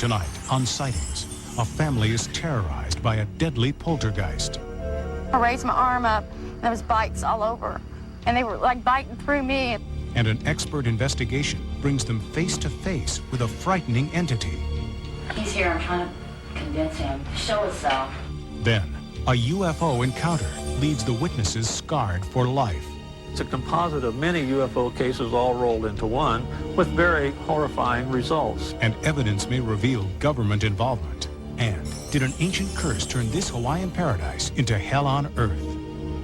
Tonight on Sightings, a family is terrorized by a deadly poltergeist. I raised my arm up, and there was bites all over, and they were like biting through me. And an expert investigation brings them face to face with a frightening entity. He's here. I'm trying to convince him to show himself. Then, a UFO encounter leaves the witnesses scarred for life. It's a composite of many UFO cases all rolled into one with very horrifying results. And evidence may reveal government involvement. And did an ancient curse turn this Hawaiian paradise into hell on earth?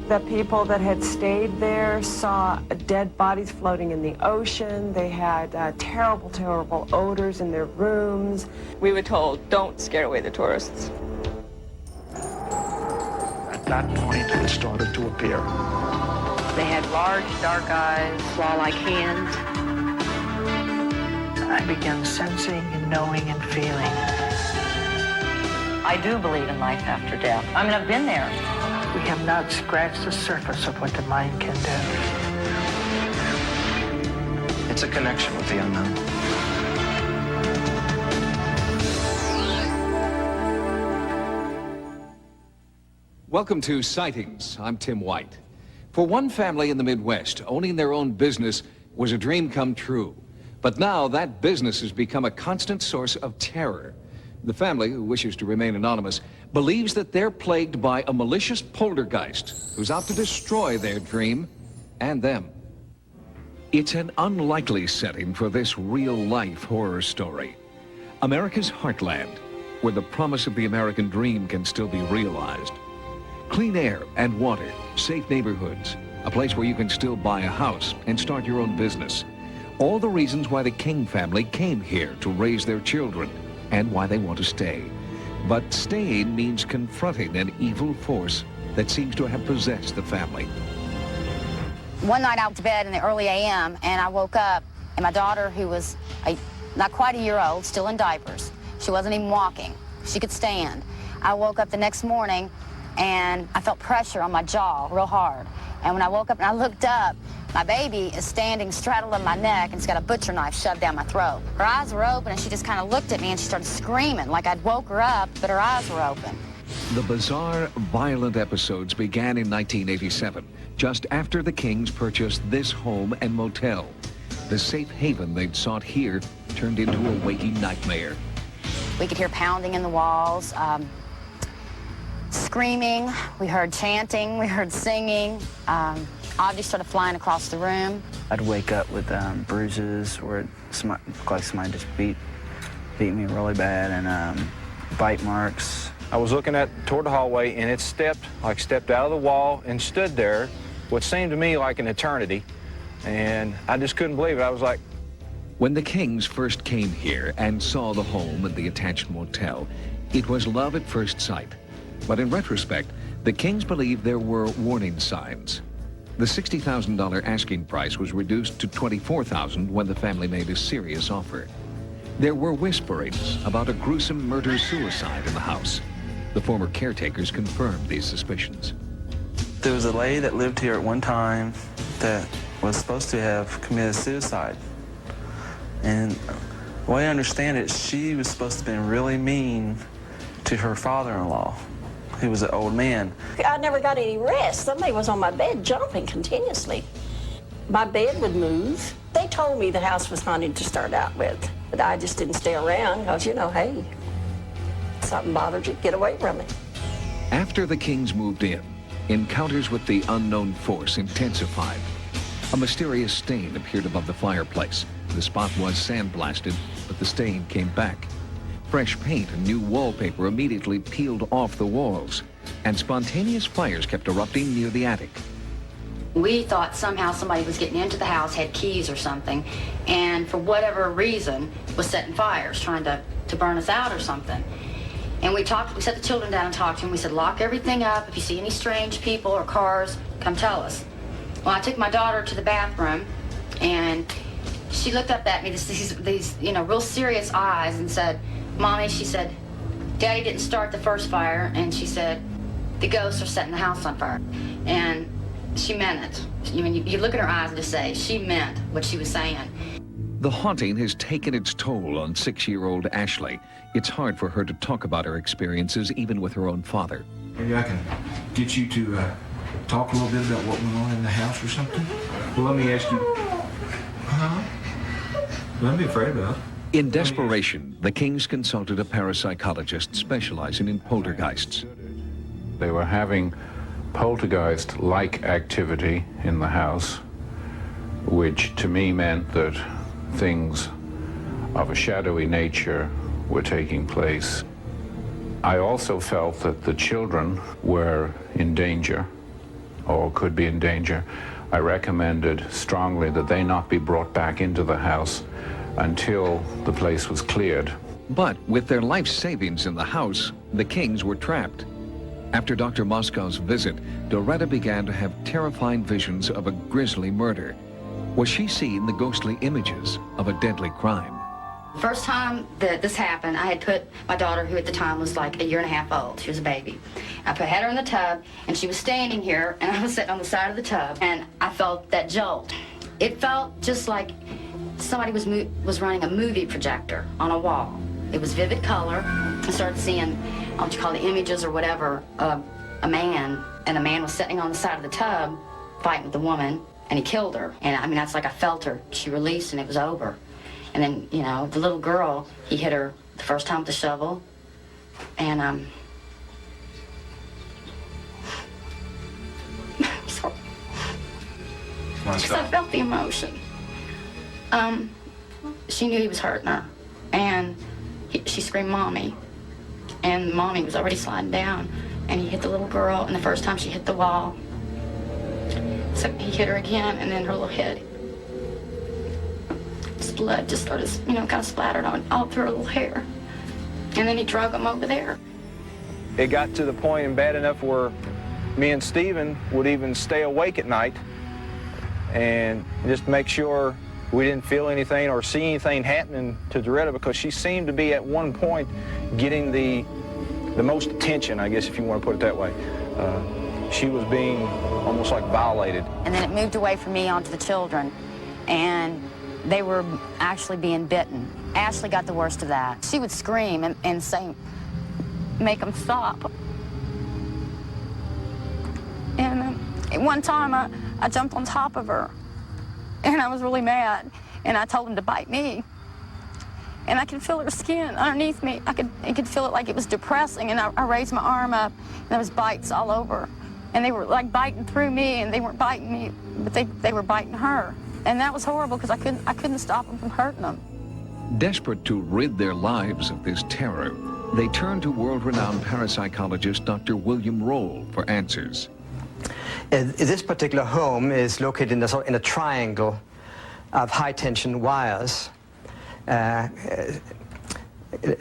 The people that had stayed there saw dead bodies floating in the ocean. They had terrible, terrible odors in their rooms. We were told, don't scare away the tourists. At that point, it started to appear. They had large, dark eyes, claw-like hands. I began sensing and knowing and feeling. I do believe in life after death. I mean, I've been there. We have not scratched the surface of what the mind can do. It's a connection with the unknown. Welcome to Sightings. I'm Tim White. For one family in the Midwest, owning their own business was a dream come true. But now that business has become a constant source of terror. The family, who wishes to remain anonymous, believes that they're plagued by a malicious poltergeist who's out to destroy their dream and them. It's an unlikely setting for this real-life horror story. America's heartland, where the promise of the American dream can still be realized. Clean air and water, safe neighborhoods, a place where you can still buy a house and start your own business. All the reasons why the King family came here to raise their children and why they want to stay. But staying means confronting an evil force that seems to have possessed the family. One night I went to bed in the early a.m. and I woke up, and my daughter, who was not quite a year old, still in diapers, she wasn't even walking. She could stand. I woke up the next morning and I felt pressure on my jaw real hard. And when I woke up and I looked up, my baby is standing straddling my neck and she's got a butcher knife shoved down my throat. Her eyes were open and she just kind of looked at me and she started screaming like I'd woke her up, but her eyes were open. The bizarre, violent episodes began in 1987, just after the Kings purchased this home and motel. The safe haven they'd sought here turned into a waking nightmare. We could hear pounding in the walls, screaming, we heard chanting, we heard singing. Objects started flying across the room. I'd wake up with bruises where it looked like somebody just beat me really bad, and bite marks. I was looking toward the hallway, and it stepped out of the wall and stood there, what seemed to me like an eternity, and I just couldn't believe it. I was like... When the Kings first came here and saw the home and the attached motel, it was love at first sight. But in retrospect, the Kings believed there were warning signs. The $60,000 asking price was reduced to $24,000 when the family made a serious offer. There were whisperings about a gruesome murder-suicide in the house. The former caretakers confirmed these suspicions. There was a lady that lived here at one time that was supposed to have committed suicide. And the way I understand it, she was supposed to have been really mean to her father-in-law. He was an old man. I never got any rest. Somebody was on my bed jumping continuously. My bed would move. They told me the house was haunted to start out with, but I just didn't stay around because, you know, hey, something bothered you, get away from it. After the Kings moved in, encounters with the unknown force intensified. A mysterious stain appeared above the fireplace. The spot was sandblasted, but the stain came back. Fresh paint and new wallpaper immediately peeled off the walls, and spontaneous fires kept erupting near the attic. We thought somehow somebody was getting into the house, had keys or something, and for whatever reason was setting fires, trying to burn us out or something. And we set the children down and talked to them. We said, lock everything up. If you see any strange people or cars, come tell us. Well, I took my daughter to the bathroom, and she looked up at me, these real serious eyes, and said, Mommy, she said, Daddy didn't start the first fire, and she said, the ghosts are setting the house on fire. And she meant it. You look at her eyes and just say, she meant what she was saying. The haunting has taken its toll on 6-year-old Ashley. It's hard for her to talk about her experiences, even with her own father. Maybe I can get you to talk a little bit about what went on in the house or something? Well, let me ask you. Huh? Don't be afraid about it. In desperation, the Kings consulted a parapsychologist specializing in poltergeists. They were having poltergeist-like activity in the house, which to me meant that things of a shadowy nature were taking place. I also felt that the children were in danger, or could be in danger. I recommended strongly that they not be brought back into the house until the place was cleared. But with their life savings in the house, the Kings were trapped. After Dr. Moscow's visit, Doretta began to have terrifying visions of a grisly murder. Was she seeing the ghostly images of a deadly crime? First time that this happened, I had put my daughter, who at the time was like 1.5 years old, she was a baby. Had her in the tub, and she was standing here, and I was sitting on the side of the tub, and I felt that jolt. It felt just like somebody was running a movie projector on a wall. It was vivid color. I started seeing, what you call the images or whatever, of a man, and the man was sitting on the side of the tub fighting with the woman, and he killed her. And I mean, that's like I felt her. She released, and it was over. And then, you know, the little girl, he hit her the first time with the shovel, and sorry. Because I felt the emotion. She knew he was hurting her, and she screamed, "Mommy," and Mommy was already sliding down, and he hit the little girl, and the first time she hit the wall, so he hit her again, and then her little head, blood just started, you know, kind of splattered on all through her little hair, and then he drug him over there. It got to the point and bad enough where me and Stephen would even stay awake at night and just make sure we didn't feel anything or see anything happening to Doretta, because she seemed to be at one point getting the most attention, I guess, if you want to put it that way. She was being almost like violated. And then it moved away from me onto the children, and they were actually being bitten. Ashley got the worst of that. She would scream and say, "Make them stop." And one time I jumped on top of her, and I was really mad, and I told him to bite me. And I could feel her skin underneath me. I could feel it like it was depressing, and I raised my arm up, and there was bites all over. And they were like biting through me, and they weren't biting me, but they were biting her. And that was horrible, because I couldn't stop them from hurting them. Desperate to rid their lives of this terror, they turned to world-renowned parapsychologist Dr. William Roll for answers. This particular home is located in a triangle of high-tension wires,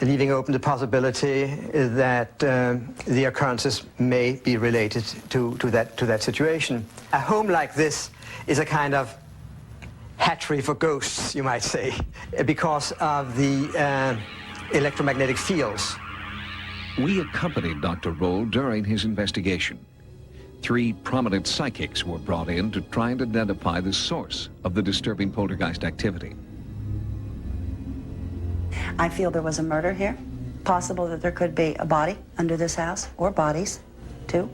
leaving open the possibility that the occurrences may be related to that situation. A home like this is a kind of hatchery for ghosts, you might say, because of the electromagnetic fields. We accompanied Dr. Roll during his investigation. 3 prominent psychics were brought in to try and identify the source of the disturbing poltergeist activity. I feel there was a murder here. Possible that there could be a body under this house, or bodies, too.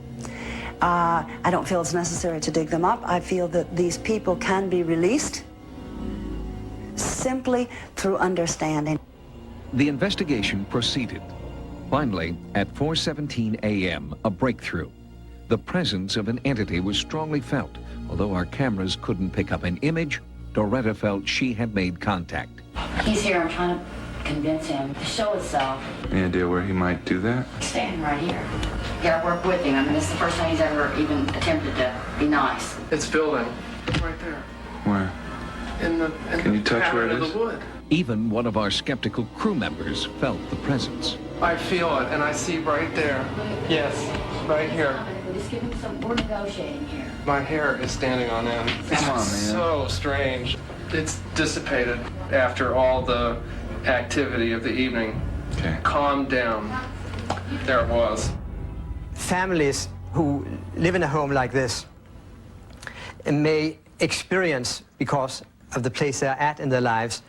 I don't feel it's necessary to dig them up. I feel that these people can be released simply through understanding. The investigation proceeded. Finally, at 4:17 a.m., a breakthrough. The presence of an entity was strongly felt. Although our cameras couldn't pick up an image, Doretta felt she had made contact. He's here. I'm trying to convince him to show himself. Any idea where he might do that? He's standing right here. You gotta work with him. I mean, this is the first time he's ever even attempted to be nice. It's building. Right there. Where? Can you touch where it is? Even one of our skeptical crew members felt the presence. I feel it, and I see right there. Yes, right here. Just give him some, we're negotiating here. My hair is standing on end. Come on, man. So strange. It's dissipated after all the activity of the evening. Okay. Calmed down. There it was. Families who live in a home like this may experience, because of the place they're at in their lives,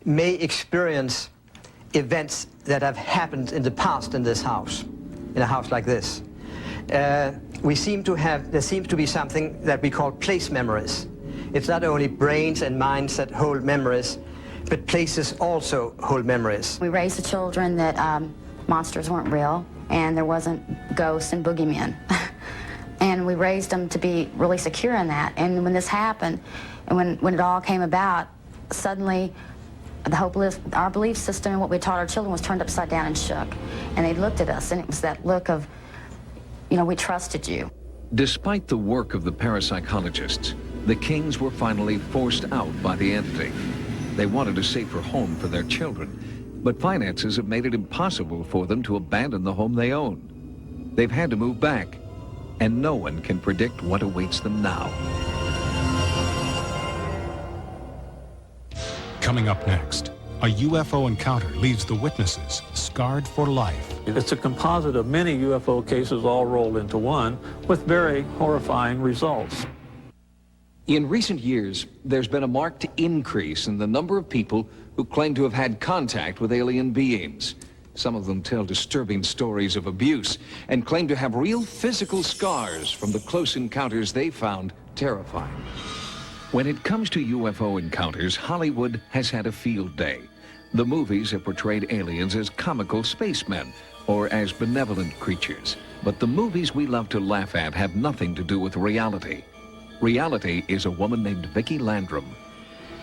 may experience events that have happened in the past in this house, in a house like this. There seems to be something that we call place memories. It's not only brains and minds that hold memories, but places also hold memories. We raised the children that monsters weren't real and there wasn't ghosts and boogeymen. And we raised them to be really secure in that. And when this happened, and when it all came about, suddenly our belief system and what we taught our children was turned upside down and shook. And they looked at us, and it was that look of, you know, we trusted you. Despite the work of the parapsychologists, the Kings were finally forced out by the entity. They wanted a safer home for their children, but finances have made it impossible for them to abandon the home they own. They've had to move back, and no one can predict what awaits them now. Coming up next, a UFO encounter leaves the witnesses scarred for life. It's a composite of many UFO cases all rolled into one with very horrifying results. In recent years, there's been a marked increase in the number of people who claim to have had contact with alien beings. Some of them tell disturbing stories of abuse and claim to have real physical scars from the close encounters they found terrifying. When it comes to UFO encounters, Hollywood has had a field day. The movies have portrayed aliens as comical spacemen or as benevolent creatures. But the movies we love to laugh at have nothing to do with reality. Reality is a woman named Vicki Landrum.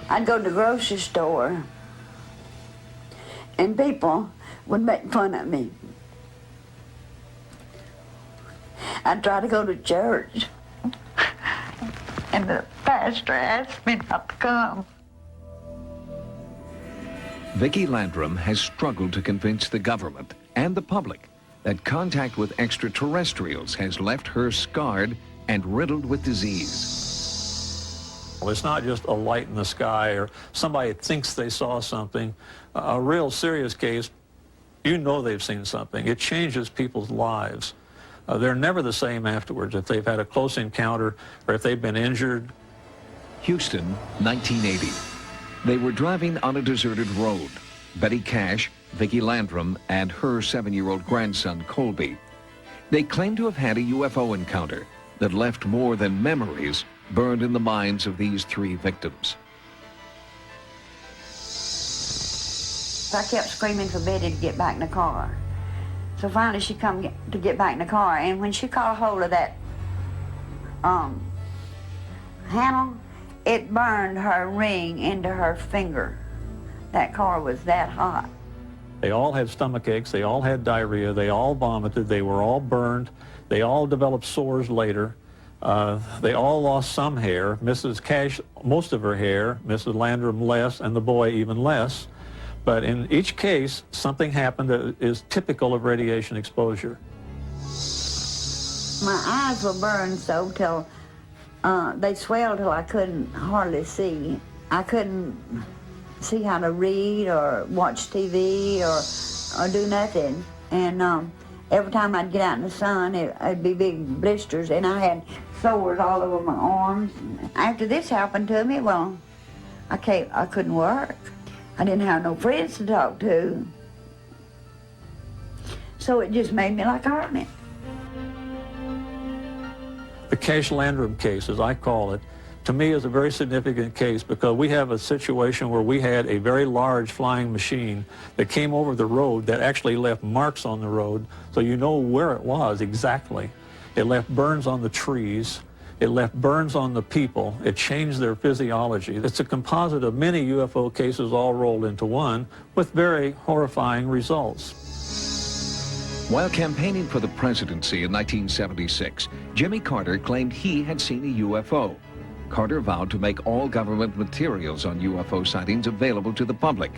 I'd go to the grocery store and people would make fun of me. I'd try to go to church and the pastor asked me not to come. Vicki Landrum has struggled to convince the government and the public that contact with extraterrestrials has left her scarred and riddled with disease. Well, it's not just a light in the sky or somebody thinks they saw something. A real serious case, you know they've seen something. It changes people's lives. They're never the same afterwards if they've had a close encounter or if they've been injured. Houston, 1980. They were driving on a deserted road. Betty Cash, Vicki Landrum, and her 7-year-old grandson, Colby. They claim to have had a UFO encounter that left more than memories burned in the minds of these 3 victims. I kept screaming for Betty to get back in the car. So finally she come to get back in the car, and when she caught hold of that handle, it burned her ring into her finger. That car was that hot. They all had stomach aches, they all had diarrhea, they all vomited, they were all burned, they all developed sores later. They all lost some hair. Mrs. Cash, most of her hair, Mrs. Landrum less, and the boy even less. But in each case, something happened that is typical of radiation exposure. My eyes were burned so till they swelled till I couldn't hardly see. I couldn't see how to read or watch TV or do nothing. And every time I'd get out in the sun, it'd be big blisters, and I had sores all over my arms. After this happened to me, well, I couldn't work. I didn't have no friends to talk to. So it just made me like a hermit. The Cash Landrum case, as I call it, to me is a very significant case because we have a situation where we had a very large flying machine that came over the road that actually left marks on the road, so you know where it was exactly. It left burns on the trees. It left burns on the people. It changed their physiology. It's a composite of many UFO cases all rolled into one with very horrifying results. While campaigning for the presidency in 1976, Jimmy Carter claimed he had seen a UFO. Carter vowed to make all government materials on UFO sightings available to the public.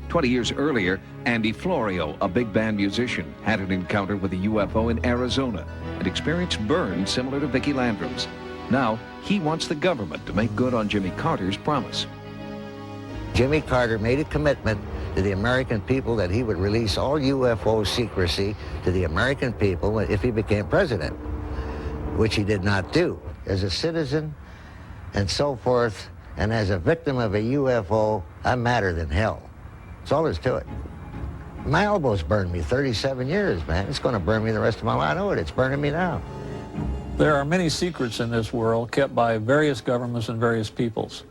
20 years earlier, Andy Florio, a big band musician, had an encounter with a UFO in Arizona and experienced burns similar to Vicki Landrum's. Now, he wants the government to make good on Jimmy Carter's promise. Jimmy Carter made a commitment to the American people that he would release all UFO secrecy to the American people if he became president, which he did not do. As a citizen and so forth, And as a victim of a UFO, I'm madder than hell. That's all there's to it. My elbows burned me 37 years, man. It's going to burn me the rest of my life. I know it. It's burning me now. There are many secrets in this world kept by various governments and various peoples.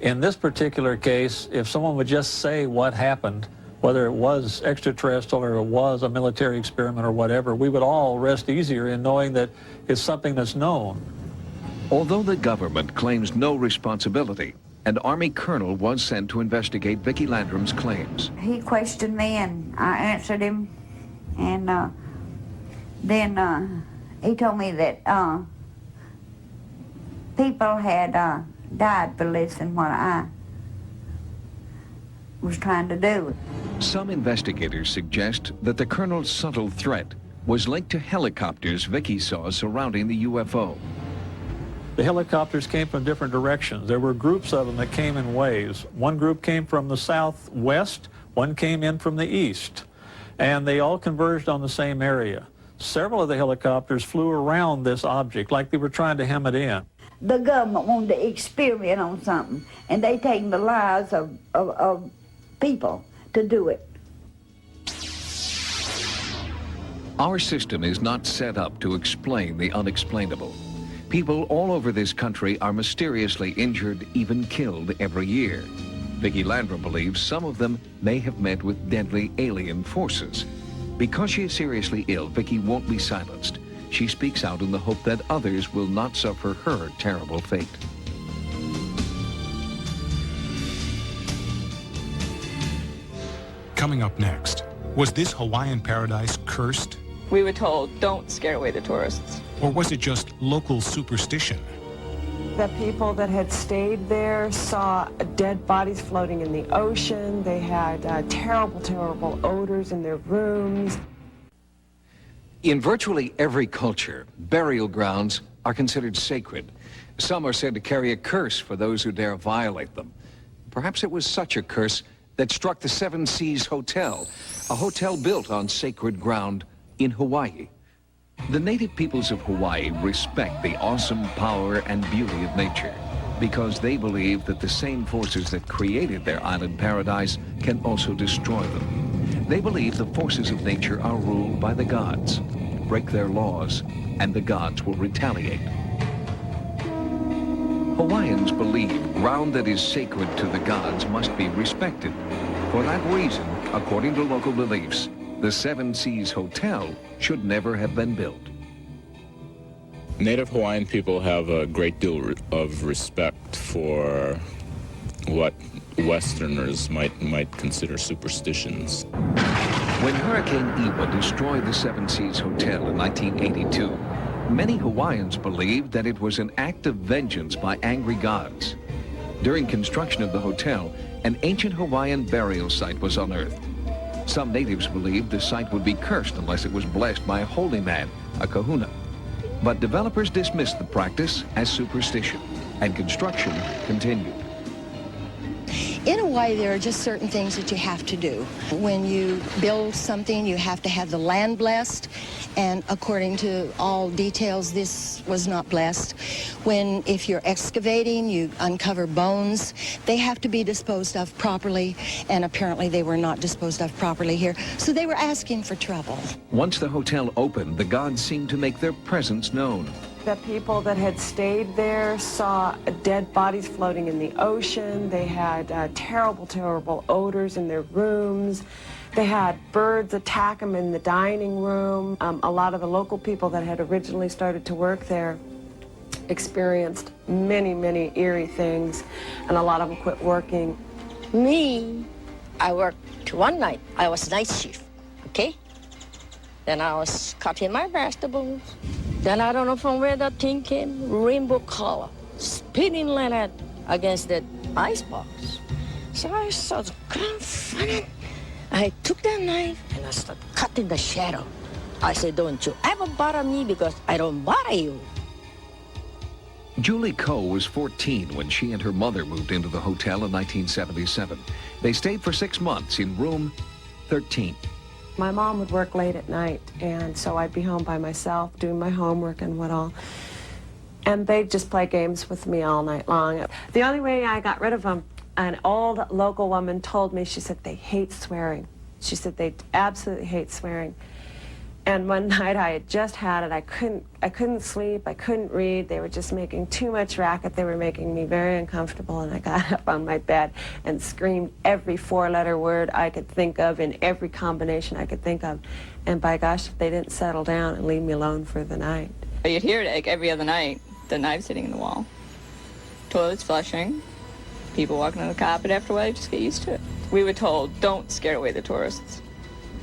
In this particular case, if someone would just say what happened, whether it was extraterrestrial or it was a military experiment or whatever, we would all rest easier in knowing that it's something that's known. Although the government claims no responsibility, an Army colonel was sent to investigate Vicki Landrum's claims. He questioned me and I answered him, and then he told me that people had died for less than what I was trying to do. Some investigators suggest that the colonel's subtle threat was linked to helicopters Vicki saw surrounding the UFO. The helicopters came from different directions. There were groups of them that came in waves. One group came from the southwest, one came in from the east, and they all converged on the same area. Several of the helicopters flew around this object like they were trying to hem it in. The government wanted to experiment on something, and they taken the lives of people to do it. Our system is not set up to explain the unexplainable. People all over this country are mysteriously injured, even killed every year. Vicki Landrum believes some of them may have met with deadly alien forces. Because she is seriously ill, Vicki won't be silenced. She speaks out in the hope that others will not suffer her terrible fate. Coming up next, was this Hawaiian paradise cursed? We were told, don't scare away the tourists. Or was it just local superstition? The people that had stayed there saw dead bodies floating in the ocean. They had terrible, terrible odors in their rooms. In virtually every culture, burial grounds are considered sacred. Some are said to carry a curse for those who dare violate them. Perhaps it was such a curse that struck the Seven Seas Hotel, a hotel built on sacred ground in Hawaii. The native peoples of Hawaii respect the awesome power and beauty of nature because they believe that the same forces that created their island paradise can also destroy them. They believe the forces of nature are ruled by the gods. Break their laws, and the gods will retaliate. Hawaiians believe ground that is sacred to the gods must be respected. For that reason, according to local beliefs, the Seven Seas Hotel should never have been built. Native Hawaiian people have a great deal of respect for what Westerners might consider superstitions. When Hurricane Iwa destroyed the Seven Seas Hotel in 1982, many Hawaiians believed that it was an act of vengeance by angry gods. During construction of the hotel, an ancient Hawaiian burial site was unearthed. Some natives believed the site would be cursed unless it was blessed by a holy man, a kahuna. But developers dismissed the practice as superstition, and construction continued. In Hawaii, there are just certain things that you have to do. When you build something, you have to have the land blessed, and according to all details, this was not blessed. If you're excavating, you uncover bones. They have to be disposed of properly, and apparently they were not disposed of properly here, so they were asking for trouble. Once the hotel opened, the gods seemed to make their presence known. The people that had stayed there saw dead bodies floating in the ocean. They had terrible, terrible odors in their rooms. They had birds attack them in the dining room. A lot of the local people that had originally started to work there experienced many, many eerie things, and a lot of them quit working. Me, I worked one night. I was night shift, okay? Then I was cutting my vegetables. Then I don't know from where that thing came, rainbow color, spinning like that against that icebox. So I started funny. I took that knife and I started cutting the shadow. I said, don't you ever bother me because I don't bother you. Julie Coe was 14 when she and her mother moved into the hotel in 1977. They stayed for 6 months in room 13. My mom would work late at night, and so I'd be home by myself doing my homework and what all. And they'd just play games with me all night long. The only way I got rid of them, an old local woman told me, she said they hate swearing. She said they absolutely hate swearing. And one night I had just had it. I couldn't sleep. I couldn't read. They were just making too much racket. They were making me very uncomfortable. And I got up on my bed and screamed every four-letter word I could think of in every combination I could think of. And by gosh, if they didn't settle down and leave me alone for the night. You'd hear it like every other night. The knives hitting in the wall. Toilets flushing. People walking on the carpet after a while. You just get used to it. We were told, don't scare away the tourists.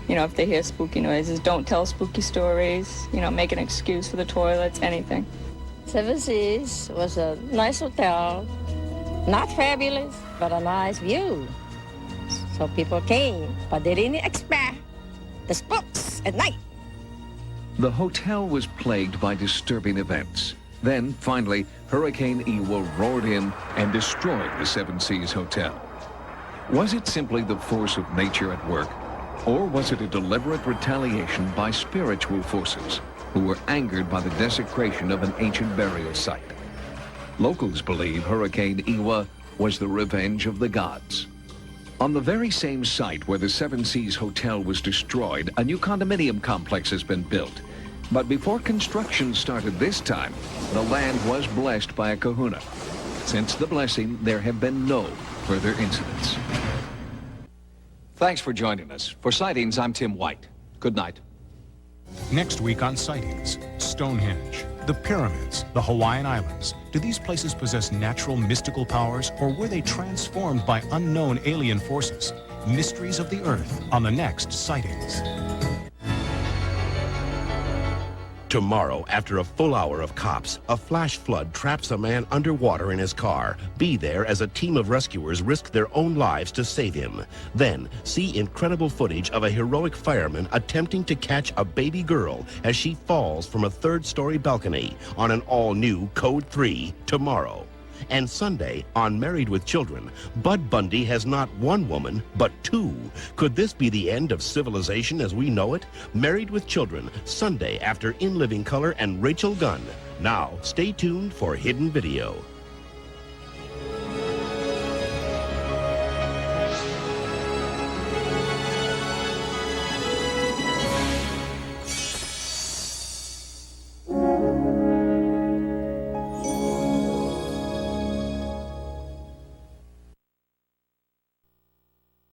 You know, if they hear spooky noises, don't tell spooky stories. You know, make an excuse for the toilets, anything. Seven Seas was a nice hotel. Not fabulous, but a nice view. So people came, but they didn't expect the spooks at night. The hotel was plagued by disturbing events. Then, finally, Hurricane Iwa roared in and destroyed the Seven Seas Hotel. Was it simply the force of nature at work? Or was it a deliberate retaliation by spiritual forces who were angered by the desecration of an ancient burial site? Locals believe Hurricane Iwa was the revenge of the gods. On the very same site where the Seven Seas Hotel was destroyed, a new condominium complex has been built. But before construction started this time, the land was blessed by a kahuna. Since the blessing, there have been no further incidents. Thanks for joining us. For Sightings, I'm Tim White. Good night. Next week on Sightings, Stonehenge, the pyramids, the Hawaiian Islands. Do these places possess natural mystical powers, or were they transformed by unknown alien forces? Mysteries of the Earth on the next Sightings. Tomorrow, after a full hour of cops, a flash flood traps a man underwater in his car. Be there as a team of rescuers risk their own lives to save him. Then, see incredible footage of a heroic fireman attempting to catch a baby girl as she falls from a third-story balcony on an all-new Code 3 tomorrow. And Sunday, on Married with Children, Bud Bundy has not one woman, but two. Could this be the end of civilization as we know it? Married with Children, Sunday after In Living Color and Rachel Gunn. Now, stay tuned for Hidden Video.